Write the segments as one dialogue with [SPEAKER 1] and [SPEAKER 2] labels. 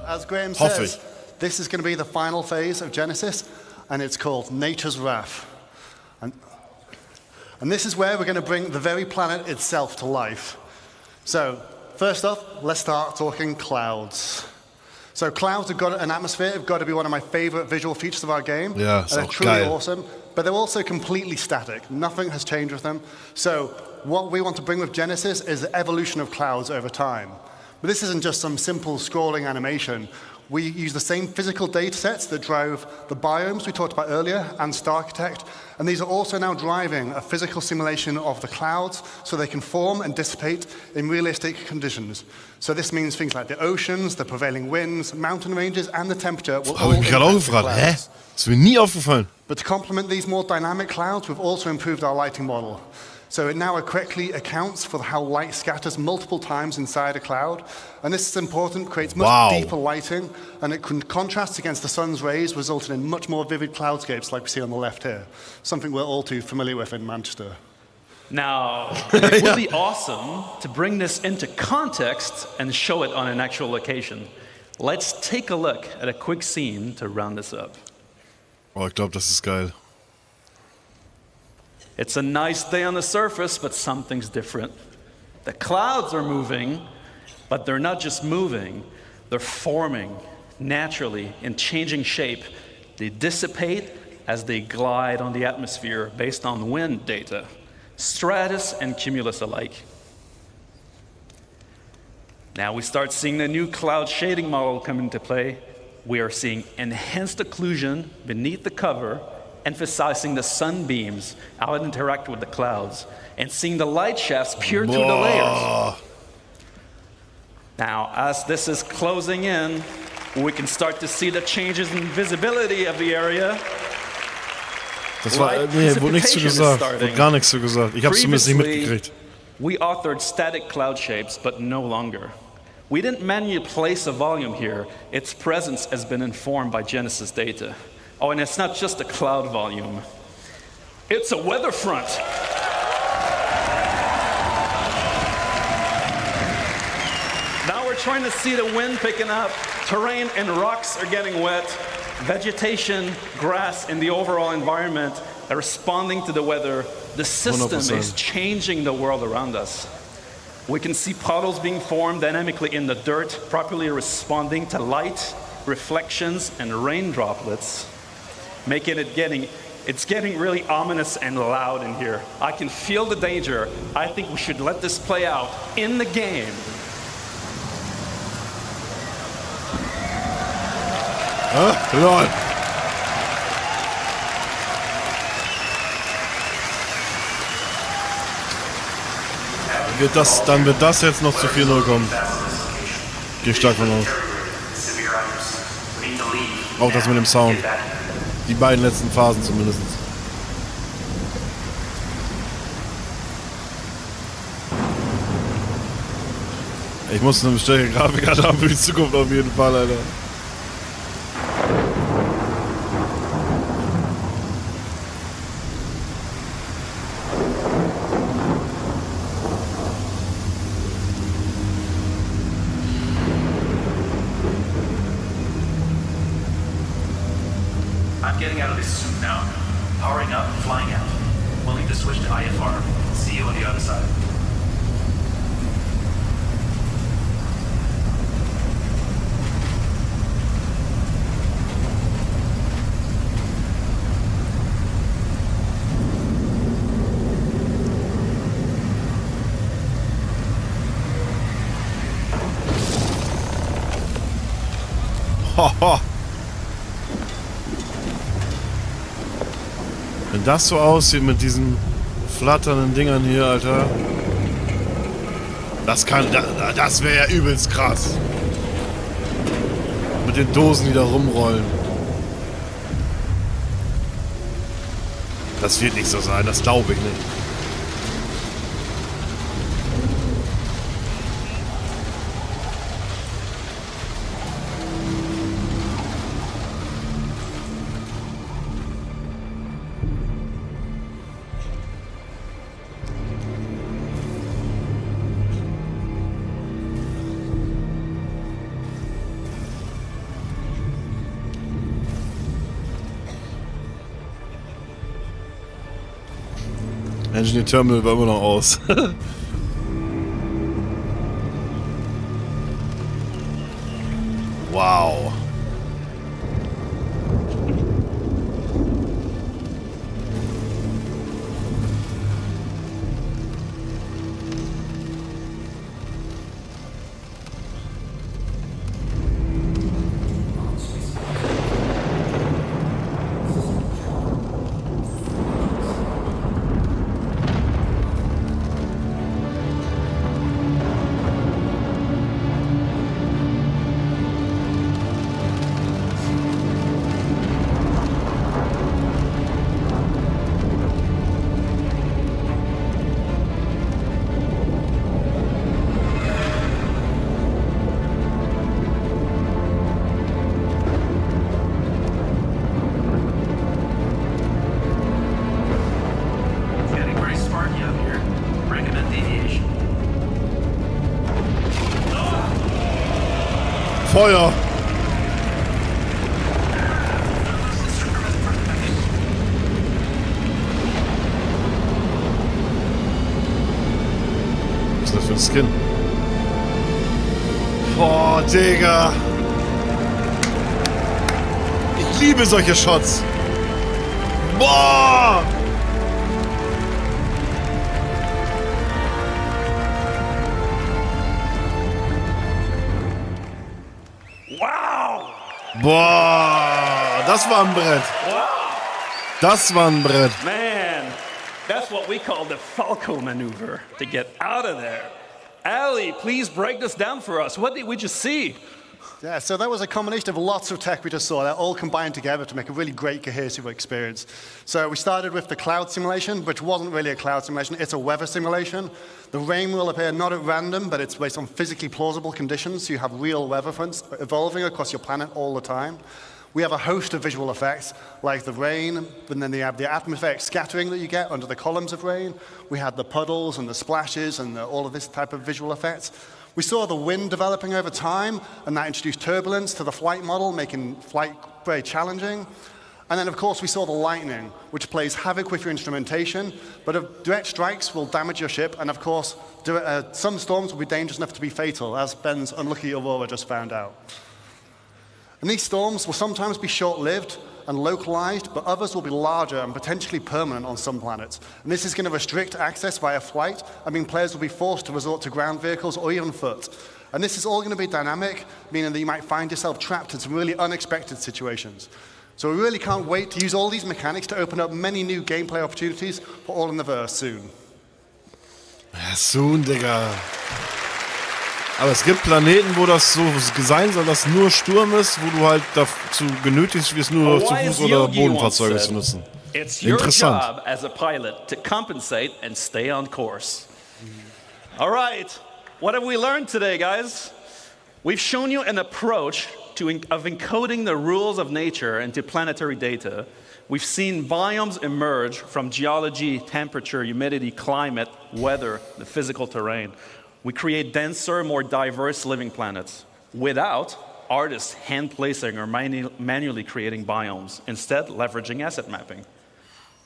[SPEAKER 1] as Graham
[SPEAKER 2] Hoffe
[SPEAKER 1] says,
[SPEAKER 2] ich.
[SPEAKER 1] this is going to be the final phase of Genesis, and it's called Nature's Wrath. And this is where we're going to bring the very planet itself to life. So, first off, let's start talking clouds. So clouds have got an atmosphere, have got to be one of my favorite visual features of our game.
[SPEAKER 2] Yeah,
[SPEAKER 1] and they're
[SPEAKER 2] auch
[SPEAKER 1] truly
[SPEAKER 2] geil.
[SPEAKER 1] awesome, but they're also completely static. Nothing has changed with them. So what we want to bring with Genesis is the evolution of clouds over time. But this isn't just some simple scrolling animation. We use the same physical data sets that drove the biomes we talked about earlier and Starchitect, and these are also now driving a physical simulation of the clouds so they can form and dissipate in realistic conditions. So this means things like the oceans, the prevailing winds, mountain ranges, and the temperature will all
[SPEAKER 2] Habe ich mich gerade auch
[SPEAKER 1] impact the
[SPEAKER 2] gefragt. Hä?
[SPEAKER 1] clouds.
[SPEAKER 2] Ist mir nie aufgefallen.
[SPEAKER 1] But to complement these more dynamic clouds, we've also improved our lighting model. So it now correctly accounts for how light scatters multiple times inside a cloud. And this is important, creates much deeper lighting, and it can contrast against the sun's rays, resulting in much more vivid cloudscapes like we see on the left here. Something we're all too familiar with in Manchester.
[SPEAKER 3] Now, it would be awesome to bring this into context and show it on an actual location. Let's take a look at a quick scene to round this up.
[SPEAKER 2] Oh, ich glaube, das ist geil.
[SPEAKER 3] It's a nice day on the surface, but something's different. The clouds are moving, but they're not just moving, they're forming naturally in changing shape. They dissipate as they glide on the atmosphere based on wind data, stratus and cumulus alike. Now we start seeing the new cloud shading model come into play. We are seeing enhanced occlusion beneath the cover, emphasizing the sunbeams, how it interact with the clouds, and seeing the light shafts peer through the layers. Now, as this is closing in, we can start to see the changes in visibility of the area.
[SPEAKER 2] Das war, nee, wurde nichts zu gesagt. Wurde gar nichts zu gesagt. Ich hab's zumindest nicht mitgekriegt.
[SPEAKER 3] We authored static cloud shapes, but no longer. We didn't manually place a volume here. Its presence has been informed by Genesis data. Oh, and it's not just a cloud volume. It's a weather front. Now we're trying to see the wind picking up. Terrain and rocks are getting wet. Vegetation, grass, and the overall environment are responding to the weather. The system
[SPEAKER 2] 100%.
[SPEAKER 3] is changing the world around us. We can see puddles being formed dynamically in the dirt, properly responding to light, reflections, and rain droplets. It's getting really ominous and loud in here. I can feel the danger. I think we should let this play out in the game.
[SPEAKER 2] Lol. Dann wird das jetzt noch zu 4-0 kommen. Gehe stark von aus. Auch das mit dem Sound. Die beiden letzten Phasen zumindest. Ich muss eine stärkere Grafikkarte haben für die Zukunft auf jeden Fall, Alter.
[SPEAKER 4] I'm getting out of this suit now. Powering up, flying out. We'll need to switch to IFR. See you on the other side.
[SPEAKER 2] Hoho. Wenn das so aussieht mit diesen flatternden Dingern hier, Alter. Das wäre ja übelst krass. Mit den Dosen, die da rumrollen. Das wird nicht so sein, das glaube ich nicht. Engineer Terminal war immer noch aus. Wow. Feuer! Was ist das für ein Skin? Boah, Digga! Ich liebe solche Shots! Boah! Boah, das war ein Brett. Das war ein Brett.
[SPEAKER 3] Man, that's what we call the Falco maneuver to get out of there. Ali, please break this down for us. What did we just see?
[SPEAKER 1] Yeah, so that was a combination of lots of tech we just saw that all combined together to make a really great cohesive experience. So we started with the cloud simulation, which wasn't really a cloud simulation, it's a weather simulation. The rain will appear not at random, but it's based on physically plausible conditions, so you have real weather fronts evolving across your planet all the time. We have a host of visual effects, like the rain, and then you have the atmospheric scattering that you get under the columns of rain. We had the puddles and the splashes and all of this type of visual effects. We saw the wind developing over time, and that introduced turbulence to the flight model, making flight very challenging. And then, of course, we saw the lightning, which plays havoc with your instrumentation, but direct strikes will damage your ship, and of course, some storms will be dangerous enough to be fatal, as Ben's unlucky Aurora just found out. And these storms will sometimes be short-lived and localized, but others will be larger and potentially permanent on some planets. And this is going to restrict access via flight. I mean, players will be forced to resort to ground vehicles or even foot. And this is all going to be dynamic, meaning that you might find yourself trapped in some really unexpected situations. So we really can't wait to use all these mechanics to open up many new gameplay opportunities for All in the Verse soon.
[SPEAKER 2] Ja, soon, Digga. Aber es gibt Planeten, wo das so sein soll, dass nur Sturm ist, wo du halt dazu genötigt wirst, nur zu Fuß oder Bodenfahrzeuge zu nutzen.
[SPEAKER 3] It's your job as a pilot to compensate and stay on course. All right, what have we learned today, guys? We've shown you an approach of encoding the rules of nature into planetary data. We've seen biomes emerge from geology, temperature, humidity, climate, weather, the physical terrain. We create denser, more diverse living planets without artists hand-placing or manually creating biomes, instead leveraging asset mapping.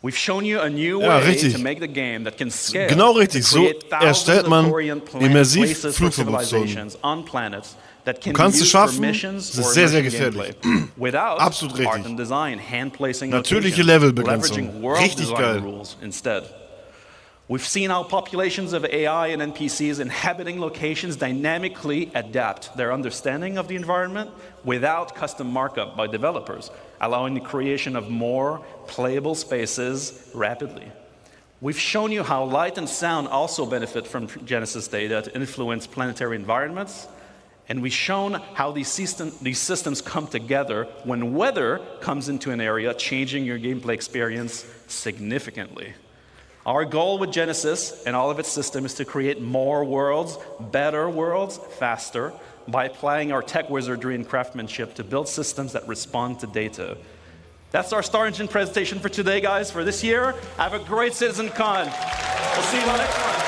[SPEAKER 3] We've shown you a new way to make the game that can scale.
[SPEAKER 2] Genau richtig, so erstellt man immersiv
[SPEAKER 3] Flugverbotzonen. On planets that can
[SPEAKER 2] du kannst
[SPEAKER 3] be
[SPEAKER 2] es
[SPEAKER 3] used for
[SPEAKER 2] schaffen,
[SPEAKER 3] missions
[SPEAKER 2] es ist
[SPEAKER 3] or
[SPEAKER 2] sehr, sehr
[SPEAKER 3] immersion
[SPEAKER 2] gefährlich.
[SPEAKER 3] gameplay without
[SPEAKER 2] Absolut richtig.
[SPEAKER 3] art and design, hand-placing
[SPEAKER 2] Natürliche
[SPEAKER 3] locations,
[SPEAKER 2] Levelbegrenzung.
[SPEAKER 3] leveraging world
[SPEAKER 2] Richtig
[SPEAKER 3] design
[SPEAKER 2] geil.
[SPEAKER 3] rules instead. We've seen how populations of AI and NPCs inhabiting locations dynamically adapt their understanding of the environment without custom markup by developers, allowing the creation of more playable spaces rapidly. We've shown you how light and sound also benefit from Genesis data to influence planetary environments, and we've shown how these systems come together when weather comes into an area, changing your gameplay experience significantly. Our goal with Genesis and all of its systems is to create more worlds, better worlds, faster, by applying our tech wizardry and craftsmanship to build systems that respond to data. That's our Star Engine presentation for today, guys, for this year. Have a great CitizenCon. We'll see you on the next one.